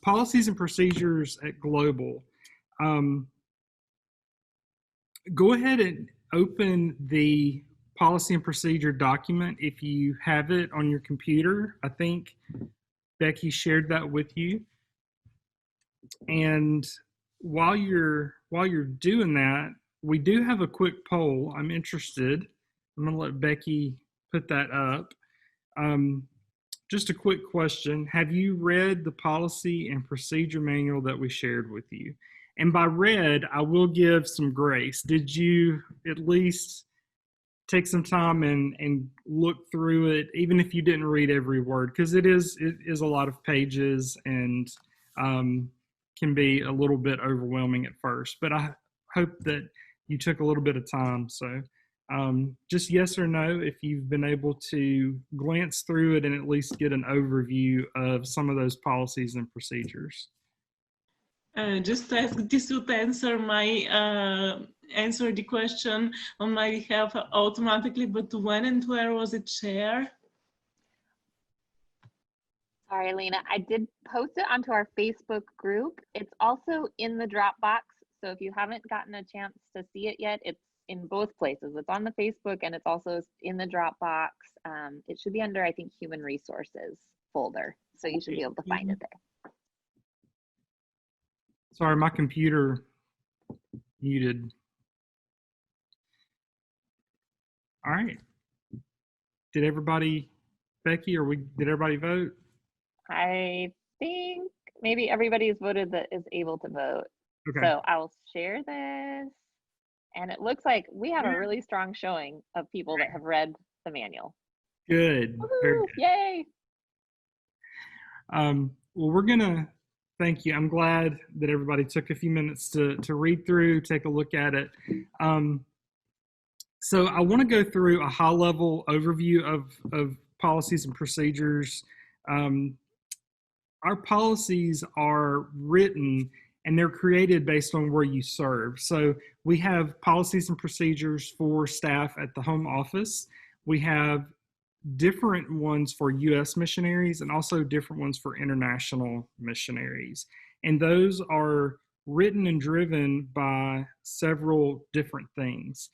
Policies and procedures at Global. Um, Go ahead and open the policy and procedure document if you have it on your computer. I think Becky shared that with you. And while you're doing that, we do have a quick poll. I'm interested. I'm going to let Becky put that up. Just a quick question. Have you read the policy and procedure manual that we shared with you? And by read, I will give some grace. Did you at least take some time and look through it, even if you didn't read every word? Because it is a lot of pages and can be a little bit overwhelming at first. But I hope that you took a little bit of time. So just yes or no if you've been able to glance through it and at least get an overview of some of those policies and procedures. Just to ask Tisut to answer answer the question on my behalf automatically, but when and where was it shared? Sorry, Elena, I did post it onto our Facebook group. It's also in the Dropbox. So if you haven't gotten a chance to see it yet, it's in both places. It's on the Facebook and it's also in the Dropbox. It should be under, I think, Human Resources folder. So you should be able to find it there. Sorry, my computer muted. All right. Did everybody, Becky, did everybody vote? I think maybe everybody's voted that is able to vote. Okay. So I'll share this. And it looks like we have a really strong showing of people that have read the manual. Good. Very good. Yay. Well, we're going to thank you. I'm glad that everybody took a few minutes to read through, take a look at it. So I want to go through a high-level overview of policies and procedures. Our policies are written and they're created based on where you serve. So we have policies and procedures for staff at the home office. We have different ones for U.S. missionaries and also different ones for international missionaries. And those are written and driven by several different things.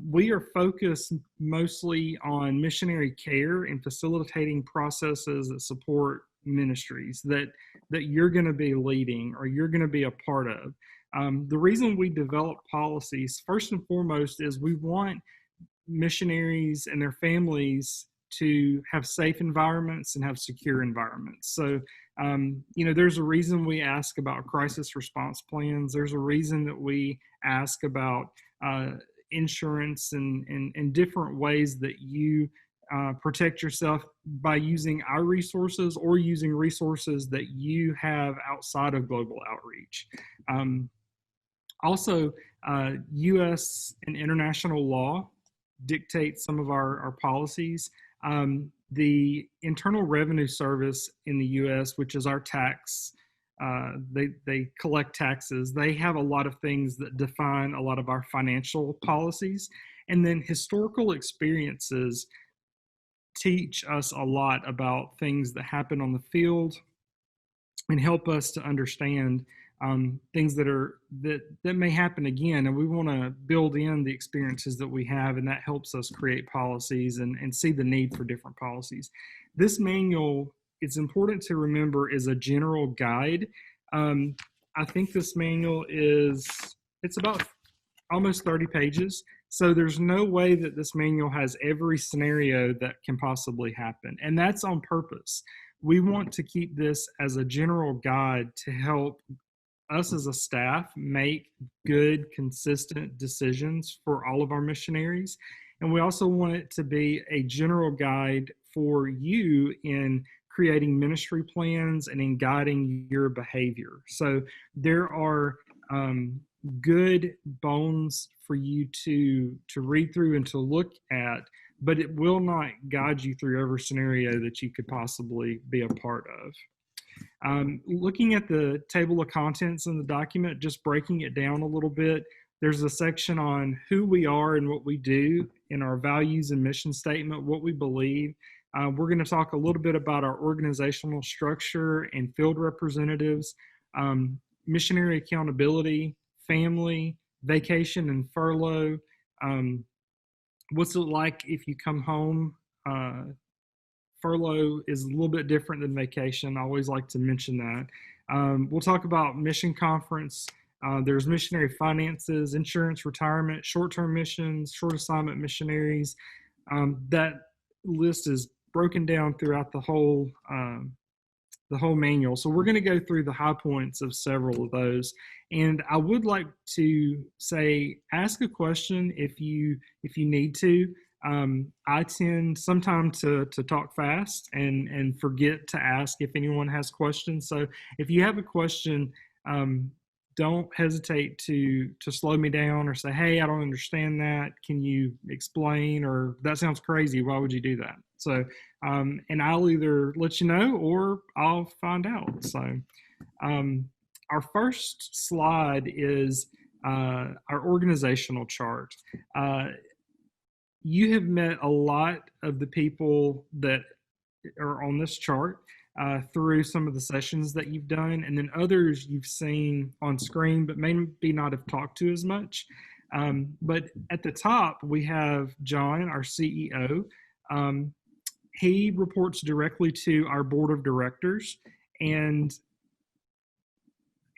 We are focused mostly on missionary care and facilitating processes that support ministries that you're going to be leading or you're going to be a part of. The reason we develop policies, first and foremost, is we want missionaries and their families to have safe environments and have secure environments. So, there's a reason we ask about crisis response plans. There's a reason that we ask about insurance and different ways that you protect yourself by using our resources or using resources that you have outside of Global Outreach. Also, U.S. and international law dictates some of our policies. The Internal Revenue Service in the U.S., which is our tax, they collect taxes. They have a lot of things that define a lot of our financial policies. And then historical experiences teach us a lot about things that happen on the field and help us to understand things that may happen again. And we want to build in the experiences that we have, and that helps us create policies and see the need for different policies. This manual, it's important to remember, is a general guide. I think this manual it's about almost 30 pages. So there's no way that this manual has every scenario that can possibly happen. And that's on purpose. We want to keep this as a general guide to help us as a staff make good, consistent decisions for all of our missionaries. And we also want it to be a general guide for you in creating ministry plans and in guiding your behavior. So there are good bones for you to read through and to look at, but it will not guide you through every scenario that you could possibly be a part of. Looking at the table of contents in the document, just breaking it down a little bit, there's a section on who we are and what we do in our values and mission statement, what we believe. We're going to talk a little bit about our organizational structure and field representatives, missionary accountability, family, vacation and furlough. What's it like if you come home? Furlough is a little bit different than vacation. I always like to mention that. We'll talk about mission conference. There's missionary finances, insurance, retirement, short-term missions, short assignment missionaries. That list is broken down throughout the whole manual. So we're going to go through the high points of several of those. And I would like to say, ask a question if you need to. I tend sometimes to talk fast and forget to ask if anyone has questions. So if you have a question, don't hesitate to slow me down or say, hey, I don't understand that. Can you explain? Or that sounds crazy. Why would you do that? So, and I'll either let you know or I'll find out. So our first slide is our organizational chart. You have met a lot of the people that are on this chart through some of the sessions that you've done, and then others you've seen on screen but maybe not have talked to as much. But at the top, we have John, our CEO. He reports directly to our board of directors, and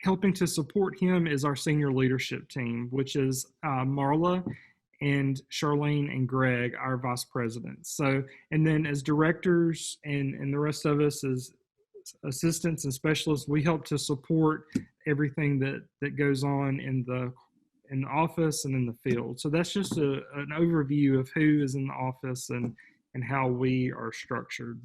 helping to support him is our senior leadership team, which is Marla and Charlene and Greg, our vice presidents. So, and then as directors and the rest of us as assistants and specialists, we help to support everything that goes on in the office and in the field. So that's just an overview of who is in the office and how we are structured.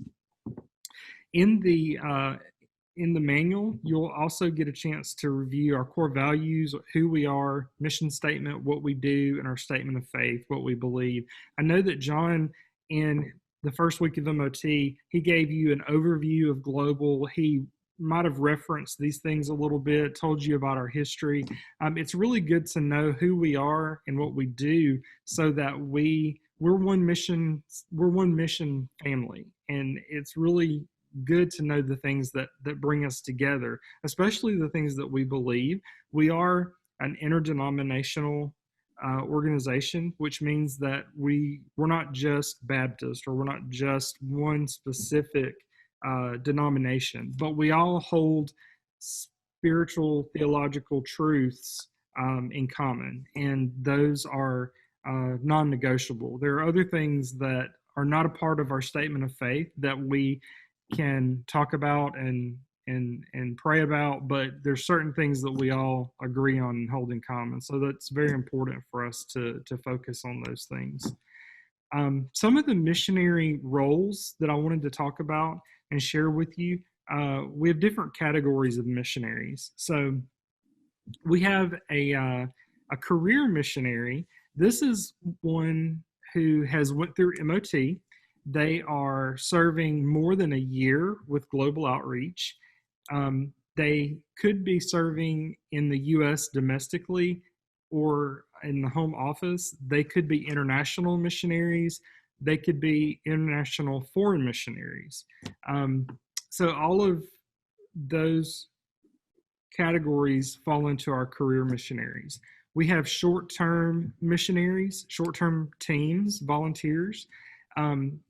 In the manual, you'll also get a chance to review our core values, who we are, mission statement, what we do, and our statement of faith, what we believe. I know that John, in the first week of MOT, he gave you an overview of Global. He might have referenced these things a little bit, told you about our history. It's really good to know who we are and what we do so that we're one mission family. And it's really good to know the things that bring us together, especially the things that we believe. We are an interdenominational organization, which means that we're not just Baptist or we're not just one specific denomination, but we all hold spiritual theological truths in common, and those are non-negotiable. There are other things that are not a part of our statement of faith that we can talk about and pray about, but there's certain things that we all agree on and hold in common. So that's very important for us to focus on those things. Some of the missionary roles that I wanted to talk about and share with you, we have different categories of missionaries. So we have a career missionary. This is one who has went through MOT. They are serving more than a year with Global Outreach. They could be serving in the U.S. domestically or in the home office. They could be international missionaries. They could be international foreign missionaries. So all of those categories fall into our career missionaries. We have short-term missionaries, short-term teams, volunteers.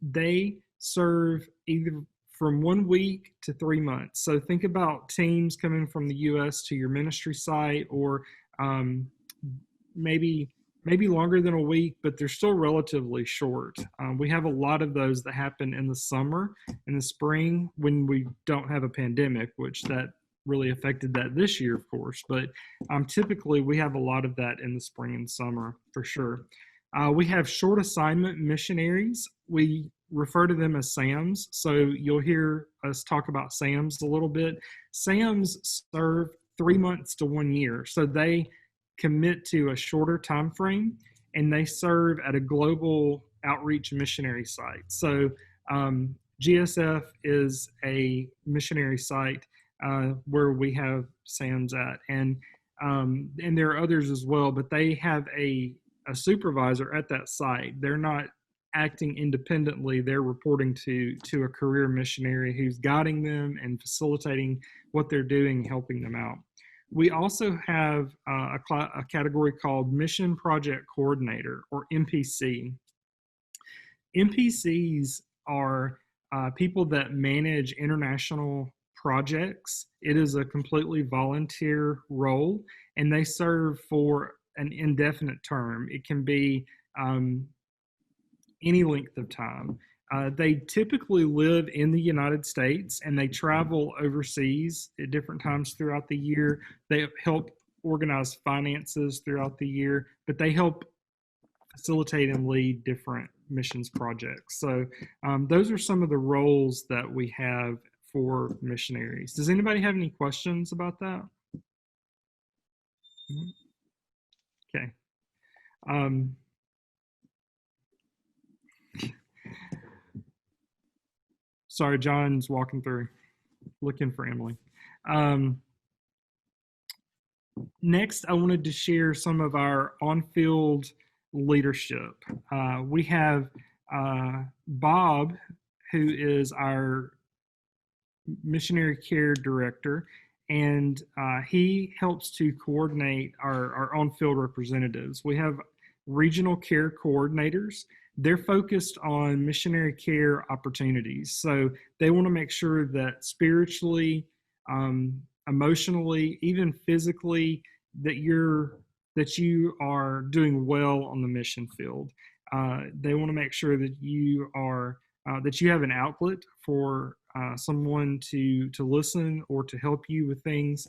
They serve either from 1 week to 3 months. So think about teams coming from the U.S. to your ministry site, or maybe longer than a week, but they're still relatively short. We have a lot of those that happen in the summer, in the spring, when we don't have a pandemic, which that really affected that this year, of course. But typically we have a lot of that in the spring and summer for sure. We have short assignment missionaries. We refer to them as SAMs. So you'll hear us talk about SAMs a little bit. SAMs serve 3 months to 1 year. So they commit to a shorter time frame, and they serve at a global outreach missionary site. So GSF is a missionary site where we have SAMs at, and there are others as well, but they have a supervisor at that site. They're not acting independently. They're reporting to a career missionary who's guiding them and facilitating what they're doing, helping them out. We also have a category called Mission Project Coordinator, or MPC. MPCs are people that manage international projects. It is a completely volunteer role, and they serve for an indefinite term. It can be any length of time. They typically live in the United States, and they travel overseas at different times throughout the year. They help organize finances throughout the year, but they help facilitate and lead different missions projects. So those are some of the roles that we have for missionaries. Does anybody have any questions about that? Okay. Sorry, John's walking through, looking for Emily. Next, I wanted to share some of our on-field leadership. We have Bob, who is our missionary care director, and he helps to coordinate our on-field representatives. We have regional care coordinators. They're focused on missionary care opportunities. So they want to make sure that spiritually, emotionally, even physically, that you are doing well on the mission field. They want to make sure that you are that you have an outlet for someone to listen or to help you with things.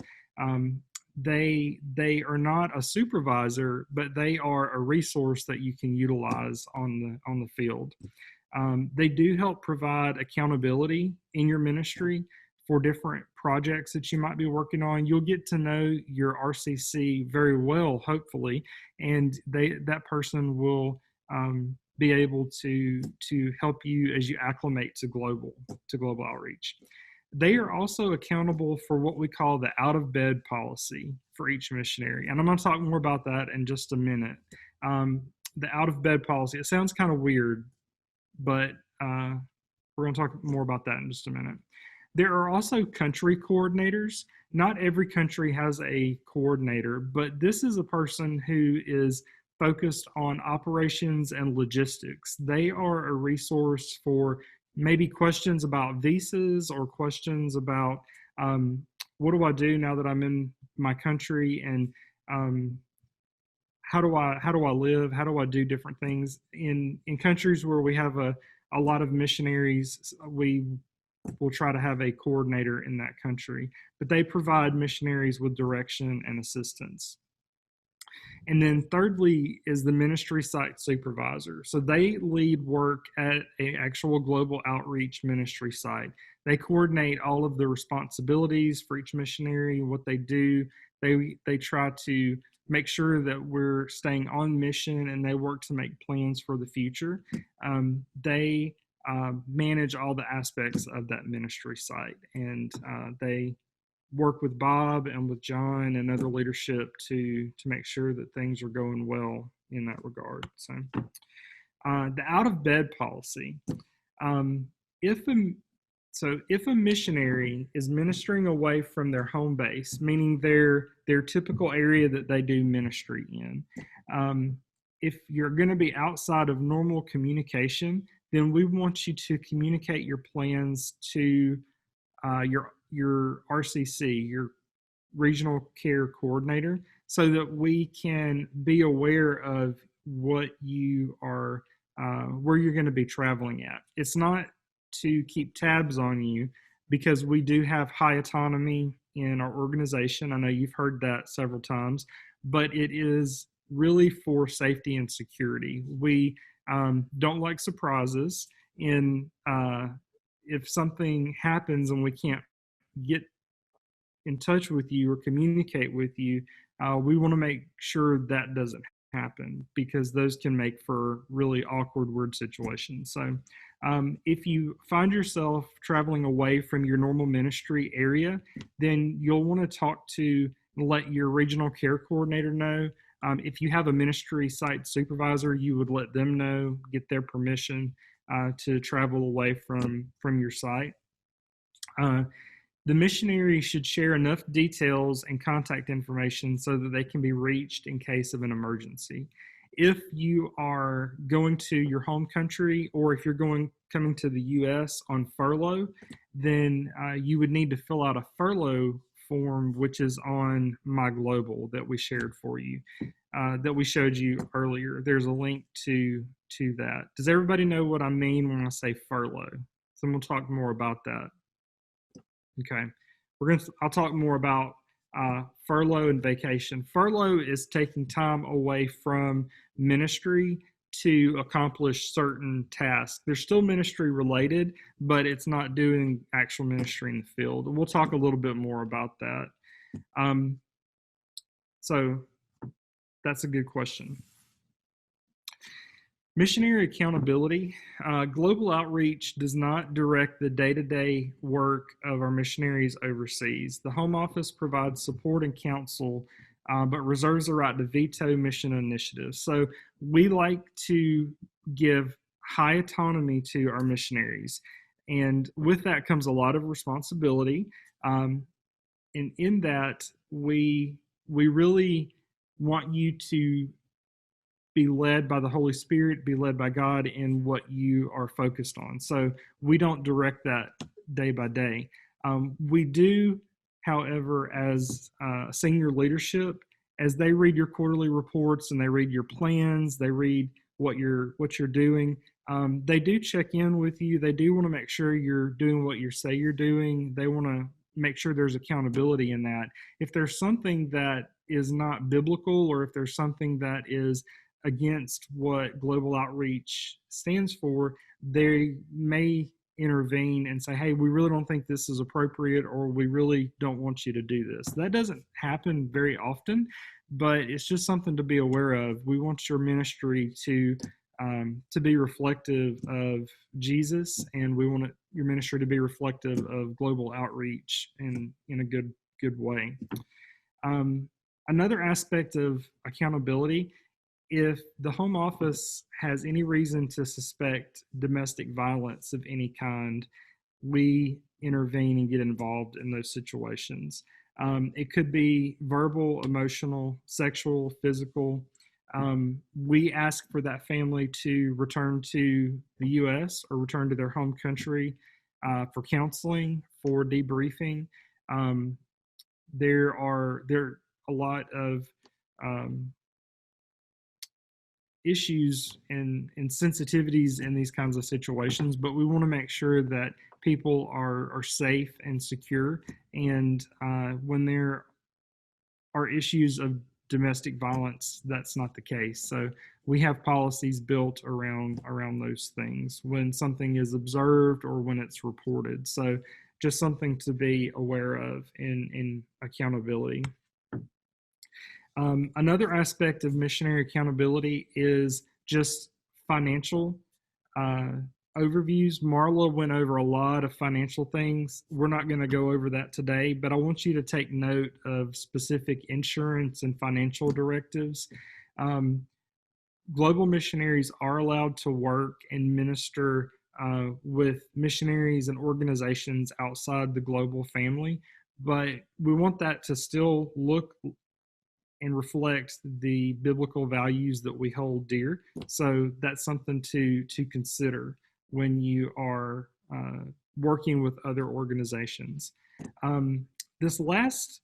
They are not a supervisor, but they are a resource that you can utilize on the field. They do help provide accountability in your ministry for different projects that you might be working on. You'll get to know your RCC very well, hopefully, and that person will be able to help you as you acclimate to global outreach. They are also accountable for what we call the out-of-bed policy for each missionary. And I'm going to talk more about that in just a minute. The out-of-bed policy, it sounds kind of weird, but we're going to talk more about that in just a minute. There are also country coordinators. Not every country has a coordinator, but this is a person who is focused on operations and logistics. They are a resource for maybe questions about visas or questions about what do I do now that I'm in my country, and how do I live? How do I do different things in countries where we have a lot of missionaries? We will try to have a coordinator in that country, but they provide missionaries with direction and assistance. And then thirdly is the ministry site supervisor. So they lead work at an actual global outreach ministry site. They coordinate all of the responsibilities for each missionary, what they do. They try to make sure that we're staying on mission, and they work to make plans for the future. They manage all the aspects of that ministry site, and they work with Bob and with John and other leadership to make sure that things are going well in that regard. So the out-of-bed policy. If a missionary is ministering away from their home base, meaning their typical area that they do ministry in, if you're going to be outside of normal communication, then we want you to communicate your plans to your RCC, your regional care coordinator, so that we can be aware of what you are, where you're going to be traveling at. It's not to keep tabs on you, because we do have high autonomy in our organization. I know you've heard that several times, but it is really for safety and security. We don't like surprises. If something happens and we can't get in touch with you or communicate with you, we want to make sure that doesn't happen, because those can make for really awkward, weird situations. So if you find yourself traveling away from your normal ministry area, then you'll want to let your regional care coordinator know. If you have a ministry site supervisor, you would let them know, get their permission to travel away from your site. The missionary should share enough details and contact information so that they can be reached in case of an emergency. If you are going to your home country, or if you're coming to the U.S. on furlough, then you would need to fill out a furlough form, which is on My Global that we shared for you, that we showed you earlier. There's a link to that. Does everybody know what I mean when I say furlough? So we'll talk more about that. Okay, I'll talk more about furlough and vacation. Furlough is taking time away from ministry to accomplish certain tasks. They're still ministry related, but it's not doing actual ministry in the field. We'll talk a little bit more about that. So that's a good question. Missionary accountability. Global outreach does not direct the day-to-day work of our missionaries overseas. The Home Office provides support and counsel, but reserves the right to veto mission initiatives. So we like to give high autonomy to our missionaries. And with that comes a lot of responsibility. And in that, we really want you to be led by the Holy Spirit, be led by God in what you are focused on. So we don't direct that day by day. We do, however, as senior leadership, as they read your quarterly reports and they read your plans, they read what you're doing, they do check in with you. They do want to make sure you're doing what you say you're doing. They want to make sure there's accountability in that. If there's something that is not biblical, or if there's something that is against what global outreach stands for, they may intervene and say, hey, we really don't think this is appropriate, or we really don't want you to do this. That doesn't happen very often, but it's just something to be aware of. We want your ministry to be reflective of Jesus, and we want your ministry to be reflective of global outreach in a good way. Another aspect of accountability: if the Home Office has any reason to suspect domestic violence of any kind, we intervene and get involved in those situations. It could be verbal, emotional, sexual, physical. We ask for that family to return to the U.S. or return to their home country for counseling, for debriefing. There are a lot of issues and sensitivities in these kinds of situations, but we want to make sure that people are safe and secure. And when there are issues of domestic violence, that's not the case. So we have policies built around those things when something is observed or when it's reported. So just something to be aware of in accountability. Another aspect of missionary accountability is just financial overviews. Marla went over a lot of financial things. We're not going to go over that today, but I want you to take note of specific insurance and financial directives. Global missionaries are allowed to work and minister with missionaries and organizations outside the global family, but we want that to still look and reflect the biblical values that we hold dear. So that's something to consider when you are working with other organizations. This last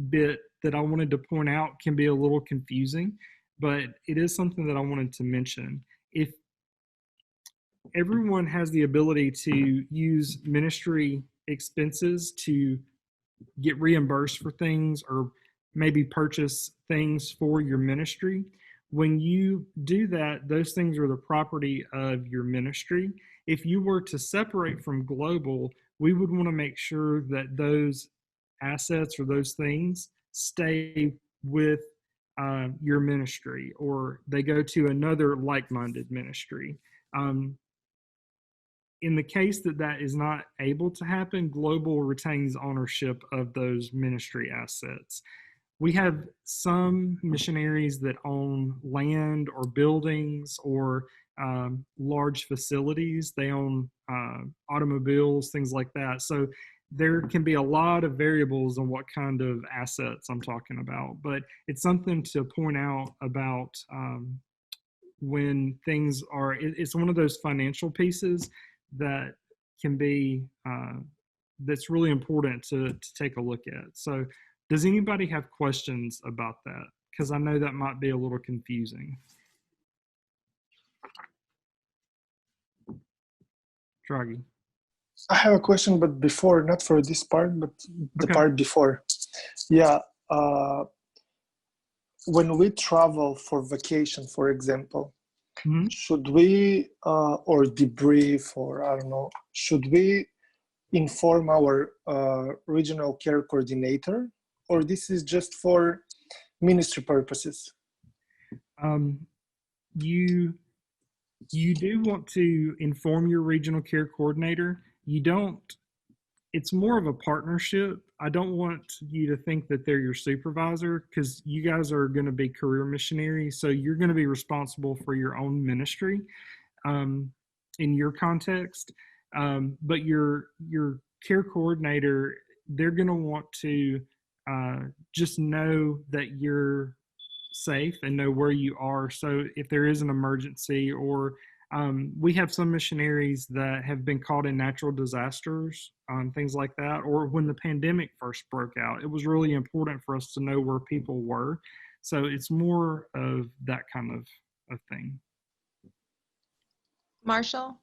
bit that I wanted to point out can be a little confusing, but it is something that I wanted to mention. If everyone has the ability to use ministry expenses to get reimbursed for things, or maybe purchase things for your ministry, when you do that, those things are the property of your ministry. If you were to separate from global, we would want to make sure that those assets or those things stay with your ministry, or they go to another like-minded ministry. In the case that that is not able to happen, global retains ownership of those ministry assets. we have some missionaries that own land or buildings or large facilities. They own automobiles, things like that. So there can be a lot of variables on what kind of assets I'm talking about, but it's something to point out about when things are, it's one of those financial pieces that can be, that's really important to take a look at. So does anybody have questions about that? Because I know that might be a little confusing. Draghi. I have a question, but before, not for this part, but the Okay. part before. Yeah. When we travel for vacation, for example, Mhm. should we, or debrief, or I don't know, should we inform our regional care coordinator, or this is just for ministry purposes? You do want to inform your regional care coordinator. You don't, it's more of a partnership. I don't want you to think that they're your supervisor, because you guys are going to be career missionaries. So you're going to be responsible for your own ministry in your context. But your care coordinator, they're going to want to just know that you're safe and know where you are. So if there is an emergency, or we have some missionaries that have been caught in natural disasters, things like that, or when the pandemic first broke out, it was really important for us to know where people were. So it's more of that kind of thing. Marshall,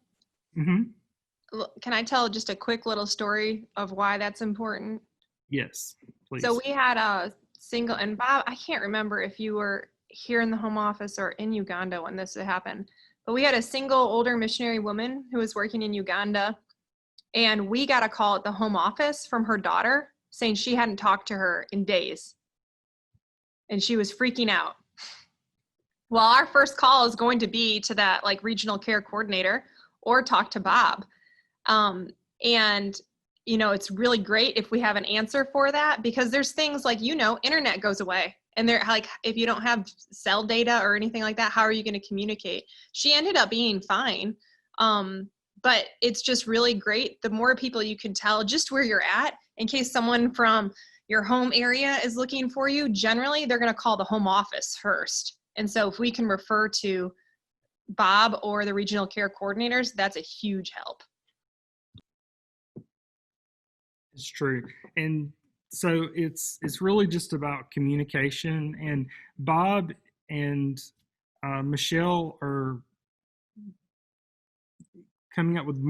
Mm-hmm. can I tell just a quick little story of why that's important? Yes, please. So we had a single, and Bob, I can't remember if you were here in the home office or in Uganda when this had happened, but we had a single older missionary woman who was working in Uganda, and we got a call at the home office from her daughter saying she hadn't talked to her in days, and she was freaking out. Well, our first call is going to be to that like regional care coordinator or talk to Bob. And you know, it's really great if we have an answer for that, because there's things like, you know, internet goes away, and they're like, if you don't have cell data or anything like that, how are you going to communicate? She ended up being fine. But it's just really great. The more people you can tell just where you're at, in case someone from your home area is looking for you, generally they're going to call the home office first. And so if we can refer to Bob or the regional care coordinators, that's a huge help. It's true. And so it's really just about communication, and Bob and Michelle are coming up with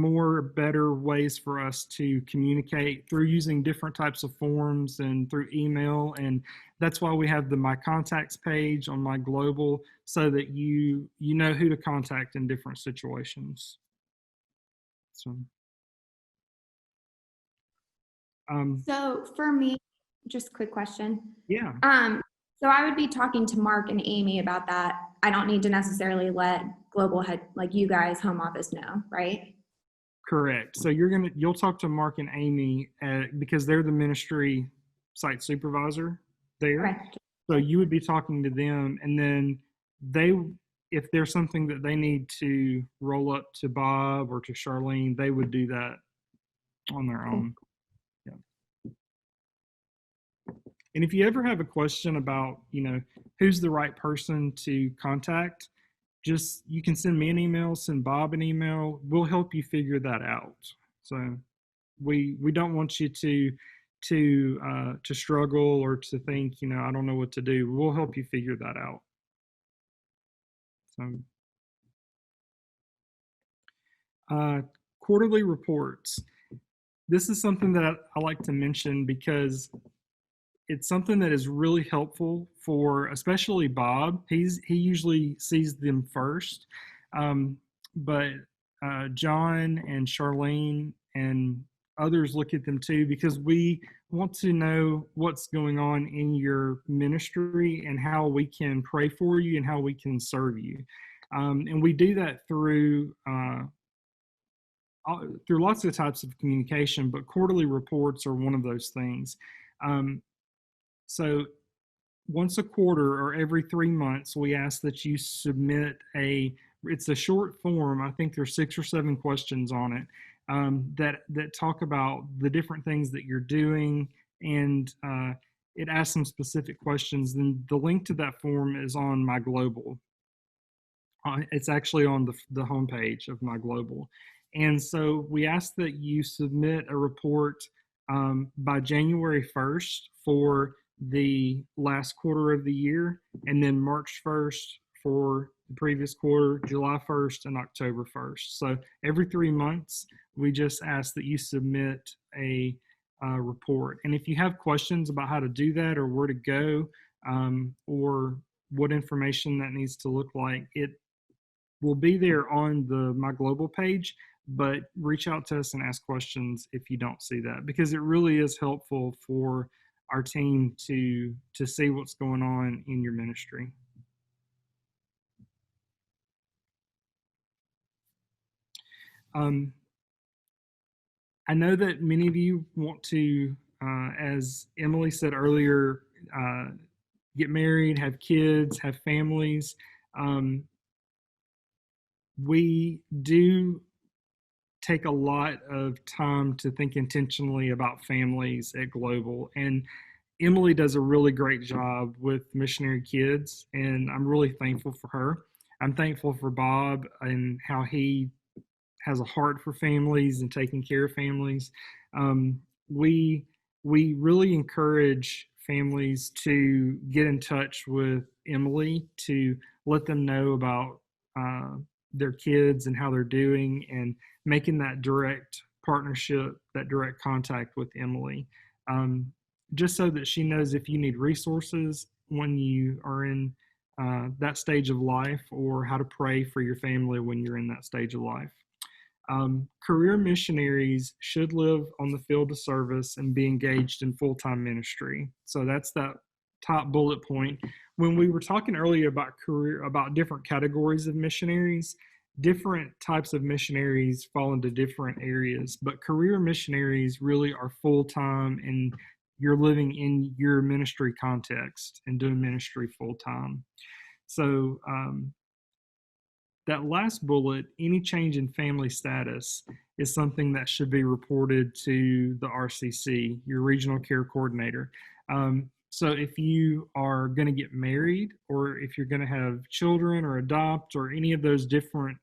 better ways for us to communicate through using different types of forms and through email. And that's why we have the My Contacts page on My Global, so that you know who to contact in different situations. So. So for me, just a quick question. Yeah. So I would be talking to Mark and Amy about that. I don't need to necessarily let Global Head, like you guys, home office know, right? Correct. So you'll talk to Mark and Amy because they're the ministry site supervisor there. Correct. So you would be talking to them, and then if there's something that they need to roll up to Bob or to Charlene, they would do that on their own. Yeah. And if you ever have a question about, who's the right person to contact, you can send me an email, send Bob an email. We'll help you figure that out. So we don't want you to struggle or to think, I don't know what to do. We'll help you figure that out. So quarterly reports. This is something that I like to mention because it's something that is really helpful for especially Bob. He usually sees them first, but John and Charlene and others look at them too, because we want to know what's going on in your ministry and how we can pray for you and how we can serve you. And we do that through lots of types of communication, but quarterly reports are one of those things. So once a quarter or every 3 months, we ask that you submit it's a short form. I think there's 6 or 7 questions on it that talk about the different things that you're doing, and it asks some specific questions. Then the link to that form is on My Global. It's actually on the homepage of My Global. And so we ask that you submit a report by January 1st for the last quarter of the year, and then March 1st for the previous quarter, July 1st, and October 1st. So every 3 months, we just ask that you submit a report. And if you have questions about how to do that or where to go or what information that needs to look like, it will be there on the My Global page, but reach out to us and ask questions if you don't see that, because it really is helpful for our team to see what's going on in your ministry. I know that many of you want to, as Emily said earlier, get married, have kids, have families. We do take a lot of time to think intentionally about families at Global, and Emily does a really great job with Missionary Kids, and I'm really thankful for her. I'm thankful for Bob and how he has a heart for families and taking care of families. We really encourage families to get in touch with Emily to let them know about their kids and how they're doing, and making that direct partnership, that direct contact with Emily, just so that she knows if you need resources when you are in that stage of life, or how to pray for your family when you're in that stage of life. Career missionaries should live on the field of service and be engaged in full-time ministry. So that's that top bullet point. When we were talking earlier about different categories of missionaries, different types of missionaries fall into different areas, but career missionaries really are full-time, and you're living in your ministry context and doing ministry full-time. So that last bullet, any change in family status, is something that should be reported to the RCC, your regional care coordinator. So if you are going to get married, or if you're going to have children or adopt, or any of those different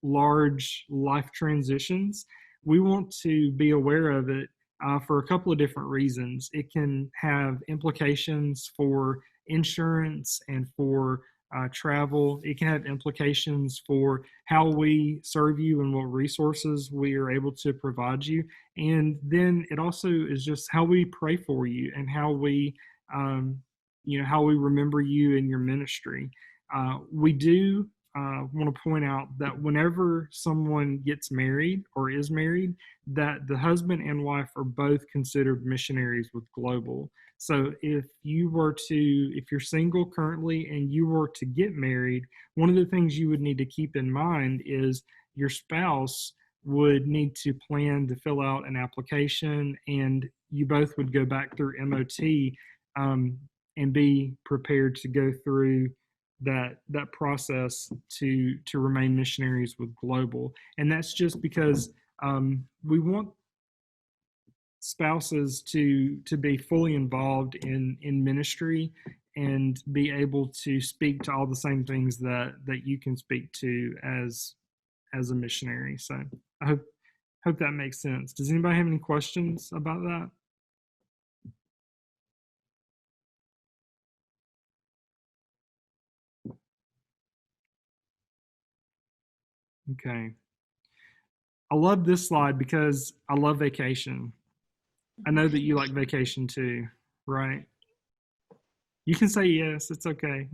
large life transitions, we want to be aware of it for a couple of different reasons. It can have implications for insurance and for travel. It can have implications for how we serve you and what resources we are able to provide you. And then it also is just how we pray for you, and how we, how we remember you in your ministry. We do want to point out that whenever someone gets married or is married, that the husband and wife are both considered missionaries with Global. So if you're single currently and you were to get married, one of the things you would need to keep in mind is your spouse would need to plan to fill out an application, and you both would go back through MOT and be prepared to go through that process to remain missionaries with Global. And that's just because we want spouses to be fully involved in ministry and be able to speak to all the same things that you can speak to as a missionary. So I hope that makes sense. Does anybody have any questions about that? Okay. I love this slide because I love vacation. I know that you like vacation too, right? You can say yes, it's okay.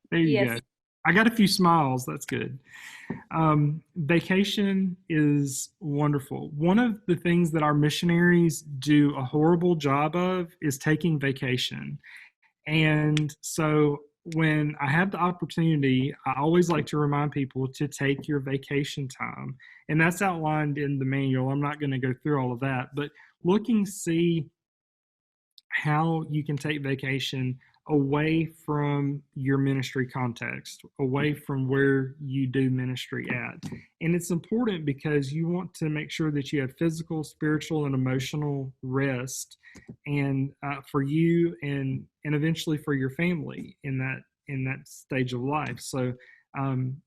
There you go. I got a few smiles, that's good. Vacation is wonderful. One of the things that our missionaries do a horrible job of is taking vacation. And so when I have the opportunity, I always like to remind people to take your vacation time. And that's outlined in the manual. I'm not going to go through all of that, but see how you can take vacation away from your ministry context, away from where you do ministry at. And it's important because you want to make sure that you have physical, spiritual, and emotional rest, and for you and eventually for your family in that stage of life. So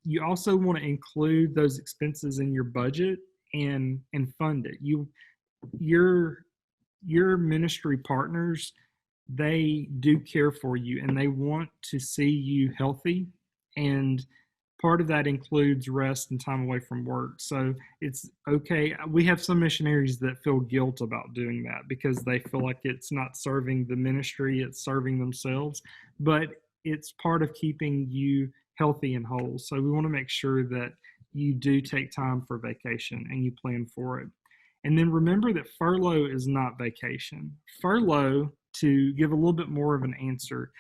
you also want to include those expenses in your budget and fund it. Your ministry partners, they do care for you and they want to see you healthy, and part of that includes rest and time away from work. So it's okay. We have some missionaries that feel guilt about doing that because they feel like it's not serving the ministry, it's serving themselves, but it's part of keeping you healthy and whole. So we want to make sure that you do take time for vacation and you plan for it. And then remember that furlough is not vacation. Furlough, to give a little bit more of an answer,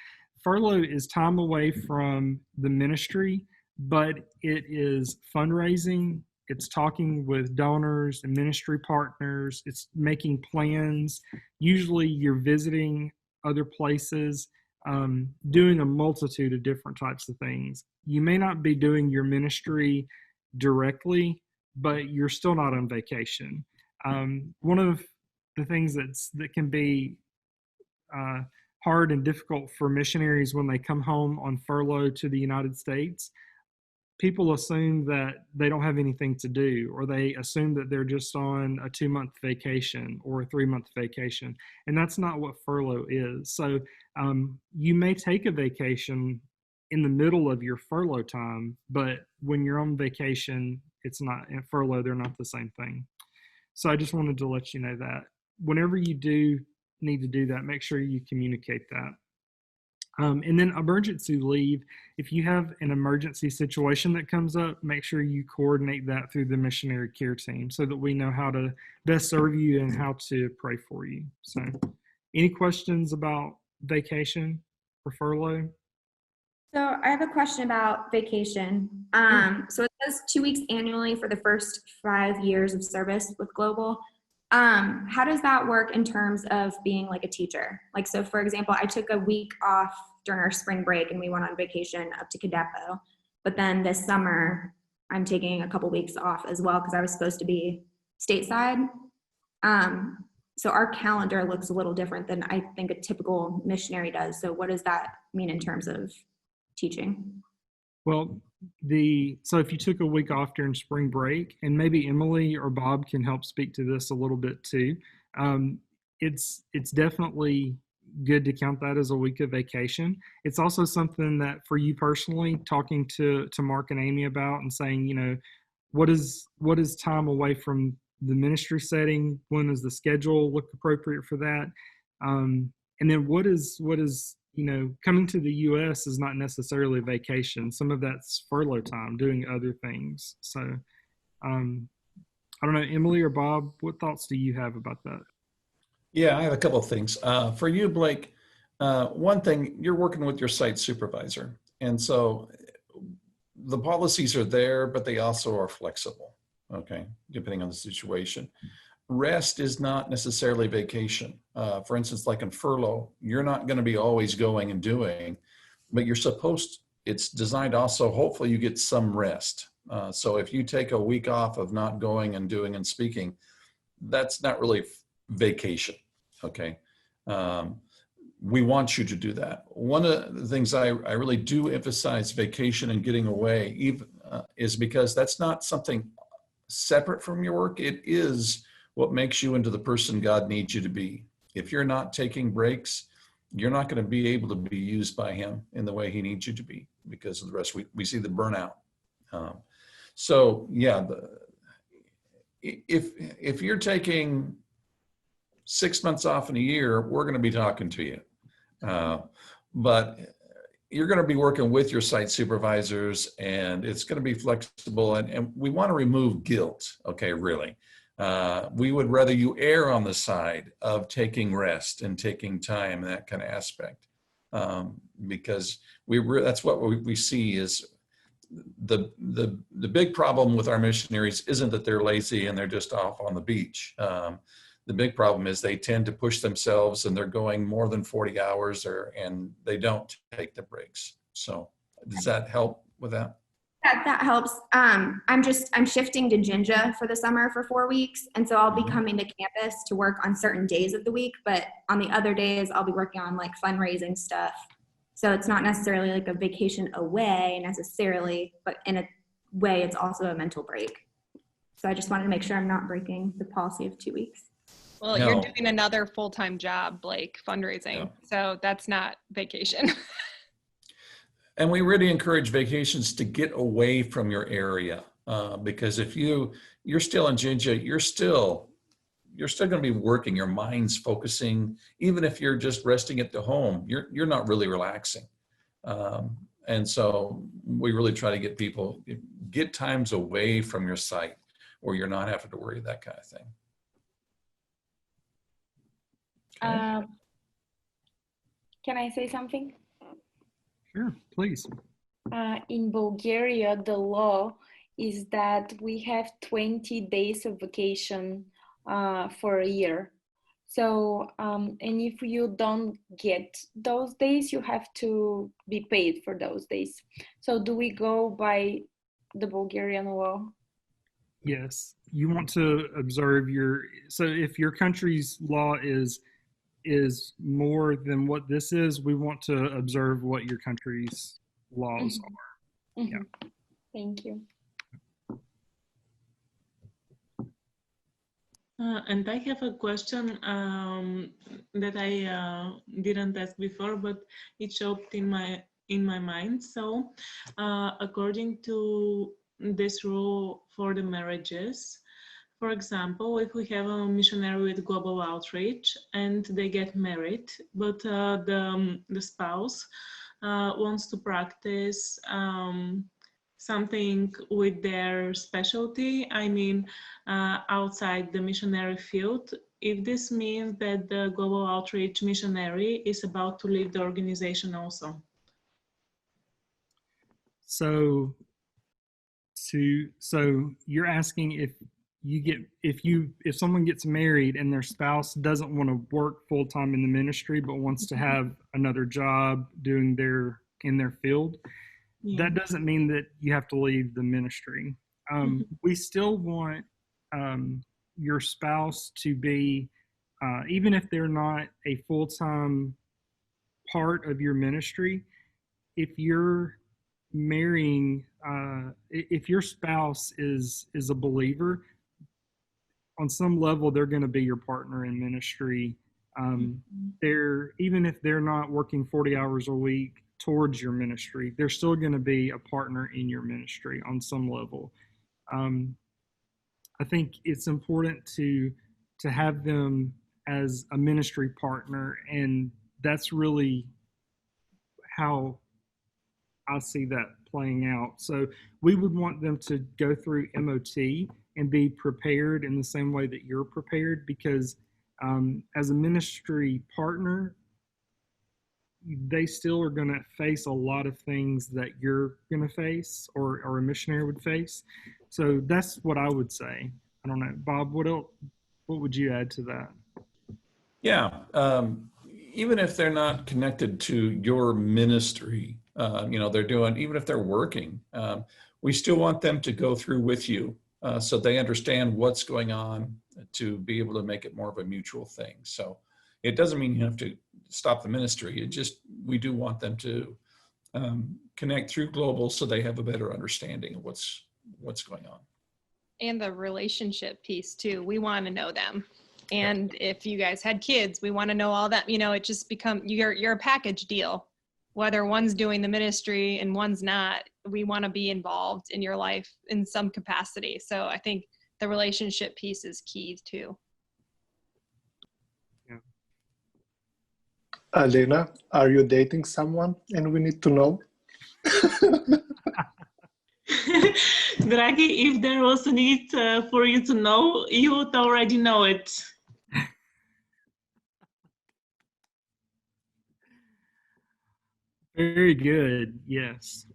furlough is time away from the ministry, but it is fundraising, it's talking with donors and ministry partners, it's making plans. Usually you're visiting other places, doing a multitude of different types of things. You may not be doing your ministry directly, but you're still not on vacation. One of the things that can be hard and difficult for missionaries when they come home on furlough to the United States, people assume that they don't have anything to do, or they assume that they're just on a 2-month vacation or a 3-month vacation. And that's not what furlough is. So you may take a vacation in the middle of your furlough time, but when you're on vacation, it's not. In furlough, they're not the same thing. So I just wanted to let you know that. Whenever you do need to do that, make sure you communicate that. And then emergency leave, if you have an emergency situation that comes up, make sure you coordinate that through the missionary care team so that we know how to best serve you and how to pray for you. So any questions about vacation or furlough? So I have a question about vacation. So it says 2 weeks annually for the first 5 years of service with Global. How does that work in terms of being like a teacher? Like, so for example, I took a week off during our spring break and we went on vacation up to Kadepo. But then this summer, I'm taking a couple weeks off as well because I was supposed to be stateside. So our calendar looks a little different than I think a typical missionary does. So what does that mean in terms of teaching? Well, so if you took a week off during spring break, and maybe Emily or Bob can help speak to this a little bit too, it's definitely good to count that as a week of vacation. It's also something that for you personally, talking to Mark and Amy about and saying, you know, what is time away from the ministry setting? When does the schedule look appropriate for that? And then what is you know, coming to the U.S. is not necessarily vacation. Some of that's furlough time, doing other things. So I don't know, Emily or Bob, what thoughts do you have about that? Yeah, I have a couple of things. For you, Blake, one thing, you're working with your site supervisor. And so the policies are there, but they also are flexible, okay, depending on the situation. Rest is not necessarily vacation. For instance, like in furlough, you're not going to be always going and doing, but it's designed also, hopefully you get some rest. So if you take a week off of not going and doing and speaking, that's not really vacation, okay? We want you to do that. One of the things I really do emphasize vacation and getting away even is because that's not something separate from your work. It is what makes you into the person God needs you to be. If you're not taking breaks, you're not going to be able to be used by him in the way he needs you to be because of the rest. We see the burnout. So yeah, if you're taking 6 months off in a year, we're going to be talking to you. But you're going to be working with your site supervisors and it's going to be flexible. And we want to remove guilt. Okay, really. We would rather you err on the side of taking rest and taking time and that kind of aspect, because that's what we see is the big problem with our missionaries isn't that they're lazy and they're just off on the beach. The big problem is they tend to push themselves and they're going more than 40 hours and they don't take the breaks. So does that help with that? That helps. I'm shifting to Jinja for the summer for 4 weeks. And so I'll be coming to campus to work on certain days of the week, but on the other days I'll be working on like fundraising stuff. So it's not necessarily like a vacation away necessarily, but in a way it's also a mental break. So I just wanted to make sure I'm not breaking the policy of 2 weeks. Well, No. you're doing another full-time job, Blake, fundraising. Yeah. So that's not vacation. And we really encourage vacations to get away from your area because if you're still in Jinja, you're still going to be working. Your mind's focusing. Even if you're just resting at the home, you're not really relaxing. And so we really try to get people get times away from your site where you're not having to worry that kind of thing. Okay. Can I say something? Sure, please. In Bulgaria, the law is that we have 20 days of vacation for a year. So, and if you don't get those days, you have to be paid for those days. So do we go by the Bulgarian law? Yes, you want to observe so if your country's law is more than what this is, we want to observe what your country's laws are. Mhm. Yeah. Thank you. And I have a question that I didn't ask before, but it showed in my mind. So, according to this rule for the marriages, for example, if we have a missionary with global outreach and they get married, but the spouse wants to practice something with their specialty, I mean, outside the missionary field, if this means that the global outreach missionary is about to leave the organization also. So you're asking if someone gets married and their spouse doesn't want to work full time in the ministry but wants to have another job doing in their field, that doesn't mean that you have to leave the ministry. We still want your spouse to be, even if they're not a full time part of your ministry, if you're marrying, if your spouse is a believer, on some level they're going to be your partner in ministry. Even if they're not working 40 hours a week towards your ministry, they're still going to be a partner in your ministry on some level. I think it's important to have them as a ministry partner, and that's really how I see that playing out. So we would want them to go through MOT and be prepared in the same way that you're prepared, because as a ministry partner, they still are going to face a lot of things that you're going to face or a missionary would face. So that's what I would say. I don't know, Bob, what would you add to that? Yeah, even if they're not connected to your ministry, they're doing, even if they're working, we still want them to go through with you so they understand what's going on, to be able to make it more of a mutual thing. So it doesn't mean you have to stop the ministry. We do want them to connect through Global so they have a better understanding of what's going on. And the relationship piece too. We want to know them. And if you guys had kids, we want to know all that. It just you're a package deal. Whether one's doing the ministry and one's not, we want to be involved in your life in some capacity. So I think the relationship piece is key too. Yeah. Alena, are you dating someone and we need to know? Dragi, if there was a need for you to know, you would already know it. Very good. Yes.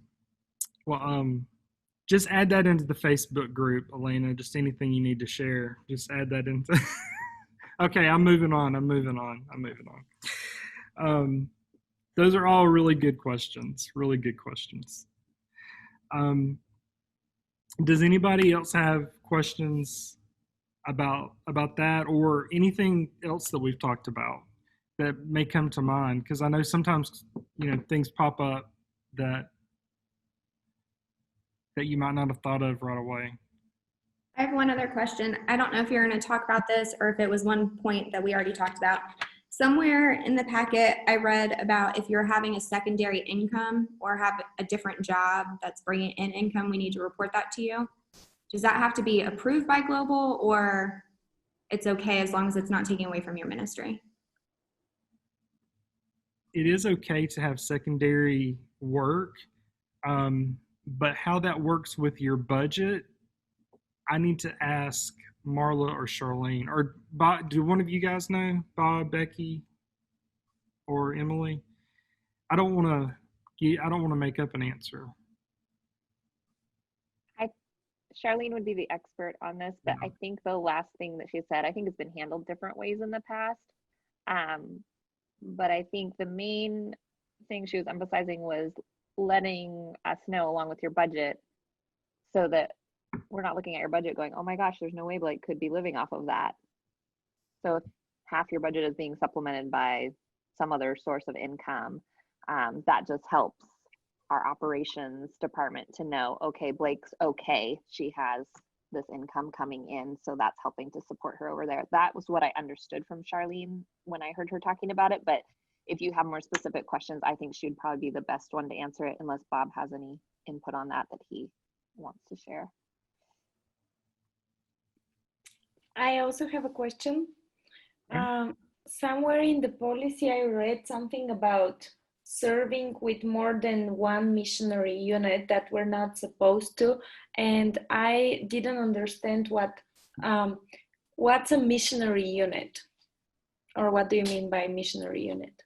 Well, just add that into the Facebook group, Alena. Just anything you need to share, just add that into. Okay, I'm moving on. Those are all really good questions. Really good questions. Does anybody else have questions about that or anything else that we've talked about that may come to mind? Because I know sometimes things pop up that you might not have thought of right away. I have one other question. I don't know if you're going to talk about this or if it was one point that we already talked about. Somewhere in the packet, I read about if you're having a secondary income or have a different job that's bringing in income, we need to report that to you. Does that have to be approved by Global, or it's okay as long as it's not taking away from your ministry? It is okay to have secondary work, but how that works with your budget, I need to ask Marla or Charlene, or Bob. Do one of you guys know? Bob, Becky, or Emily? I don't want to make up an answer. Charlene would be the expert on this, but I think the last thing that she said, I think it's been handled different ways in the past. But I think the main thing she was emphasizing was letting us know along with your budget so that we're not looking at your budget going, oh my gosh, there's no way Blake could be living off of that. So if half your budget is being supplemented by some other source of income, that just helps our operations department to know, okay, Blake's okay. She has this income coming in, so that's helping to support her over there. That was what I understood from Charlene when I heard her talking about it. But if you have more specific questions, I think she would probably be the best one to answer it, unless Bob has any input on that he wants to share. I also have a question. Somewhere in the policy, I read something about serving with more than one missionary unit that we're not supposed to, and I didn't understand what's a missionary unit, or what do you mean by missionary unit?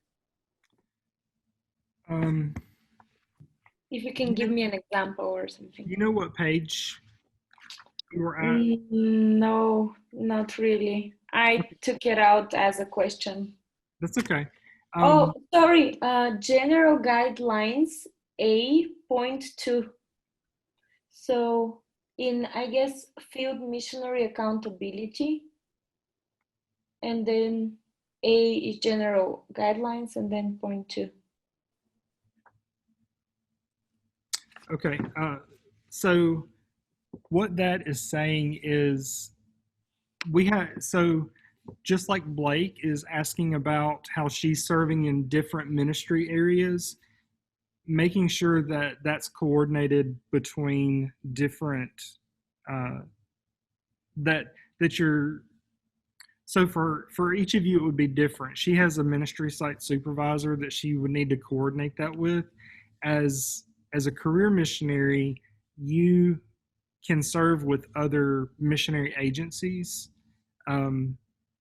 If you can give me an example or something. You know what page you were at? No, not really. I took it out as a question. That's okay. Oh, sorry. General guidelines A.2. So in, I guess, field missionary accountability, and then A is general guidelines, and then point 2. Okay. So what that is saying is just like Blake is asking about how she's serving in different ministry areas, making sure that that's coordinated between different, so for each of you, it would be different. She has a ministry site supervisor that she would need to coordinate that with. As a career missionary, you can serve with other missionary agencies.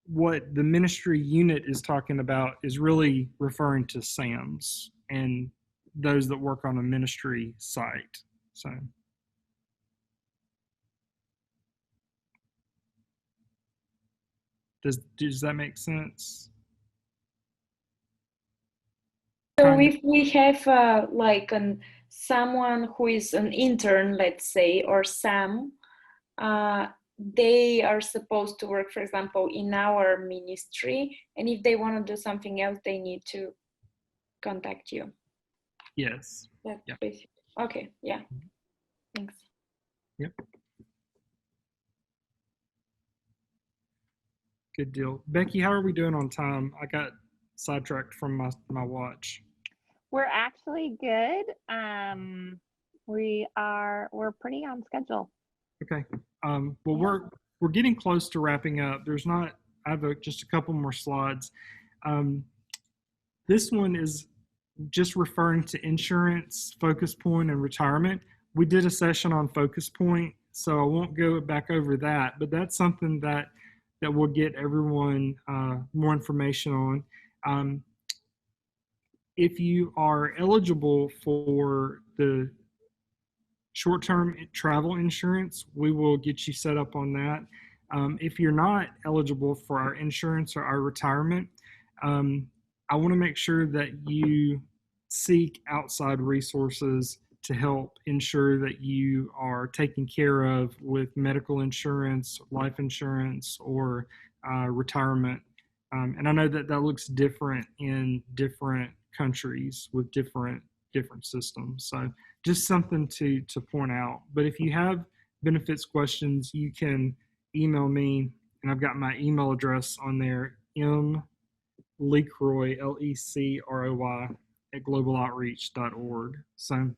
What the ministry unit is talking about is really referring to SAMs and those that work on a ministry site. So, does that make sense? So if we have someone who is an intern, let's say, or SAM, they are supposed to work, for example, in our ministry, and if they want to do something else, they need to contact you. Yes. That's Yep. basic. Okay, yeah. Thanks. Yep. Good deal. Becky, how are we doing on time? I got sidetracked from my watch. We're actually good. We're pretty on schedule. Okay. Well, we're getting close to wrapping up. I have just a couple more slides. This one is just referring to insurance, focus point, and retirement. We did a session on focus point, so I won't go back over that, but that's something that we'll get everyone more information on. If you are eligible for the short-term travel insurance, we will get you set up on that. If you're not eligible for our insurance or our retirement, I want to make sure that you seek outside resources to help ensure that you are taken care of with medical insurance, life insurance, or retirement. And I know that that looks different in different countries with different systems. So just something to point out. But if you have benefits questions, you can email me, and I've got my email address on there, mlecroy, Lecroy, at globaloutreach.org. So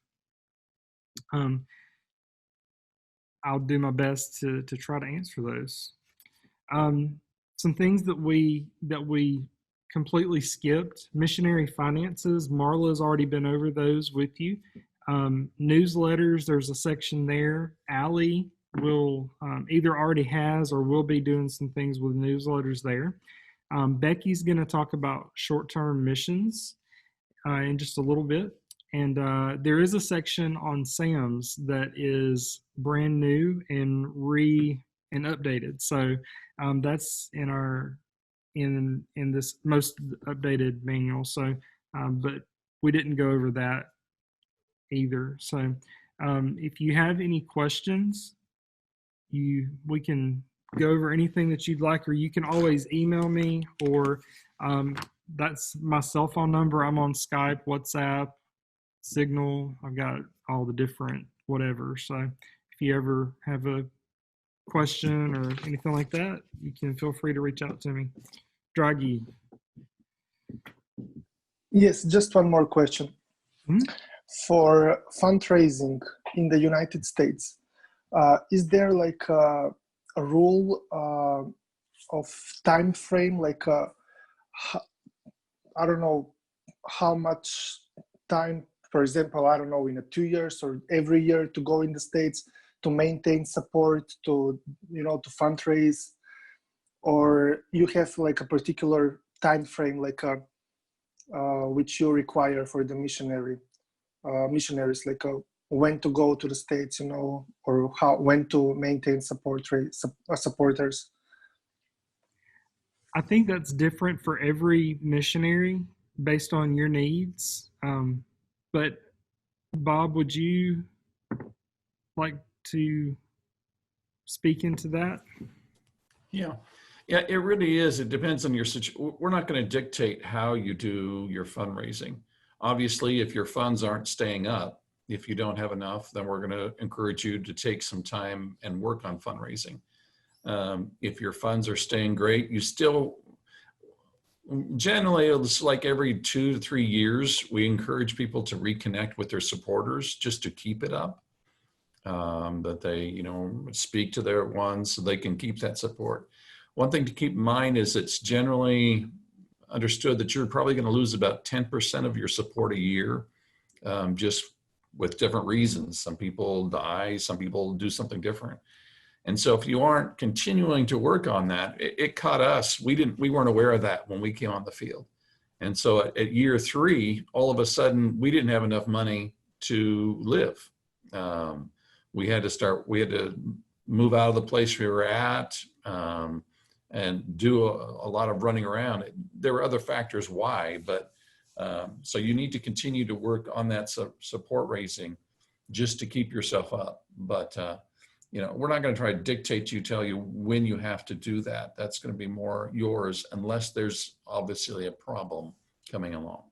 I'll do my best to try to answer those. Some things that we completely skipped: missionary finances. Marla's already been over those with you. Newsletters, there's a section there. Allie will either already has or will be doing some things with newsletters there. Becky's going to talk about short-term missions in just a little bit. And there is a section on SAMS that is brand new and updated. So that's in this most updated manual. So, but we didn't go over that either. So if you have any questions, we can go over anything that you'd like, or you can always email me, or that's my cell phone number. I'm on Skype, WhatsApp, Signal. I've got all the different whatever. So if you ever have a question or anything like that, you can feel free to reach out to me. Draghi. Yes, just one more question. For fundraising in the United States, is there like a rule of time frame, like I don't know how much time, for example, I don't know, in 2 years or every year to go in the States to maintain support, to fundraise, or you have like a particular time frame, like which you require for the missionaries, like when to go to the States, or when to maintain supporters? I think that's different for every missionary based on your needs. But Bob, would you like to speak into that? Yeah, it really is. It depends on your situation. We're not going to dictate how you do your fundraising. Obviously, if your funds aren't staying up, if you don't have enough, then we're going to encourage you to take some time and work on fundraising. If your funds are staying great, you still, generally, it's like every 2 to 3 years, we encourage people to reconnect with their supporters just to keep it up. That they, speak to their ones so they can keep that support. One thing to keep in mind is it's generally understood that you're probably going to lose about 10% of your support a year, just with different reasons. Some people die, some people do something different. And so if you aren't continuing to work on that, it caught us. We weren't aware of that when we came on the field. And so at year 3, all of a sudden, we didn't have enough money to live. We had to move out of the place we were at and do a lot of running around. There were other factors why, but so you need to continue to work on that support raising just to keep yourself up. But we're not going to try to dictate tell you when you have to do that. That's going to be more yours, unless there's obviously a problem coming along.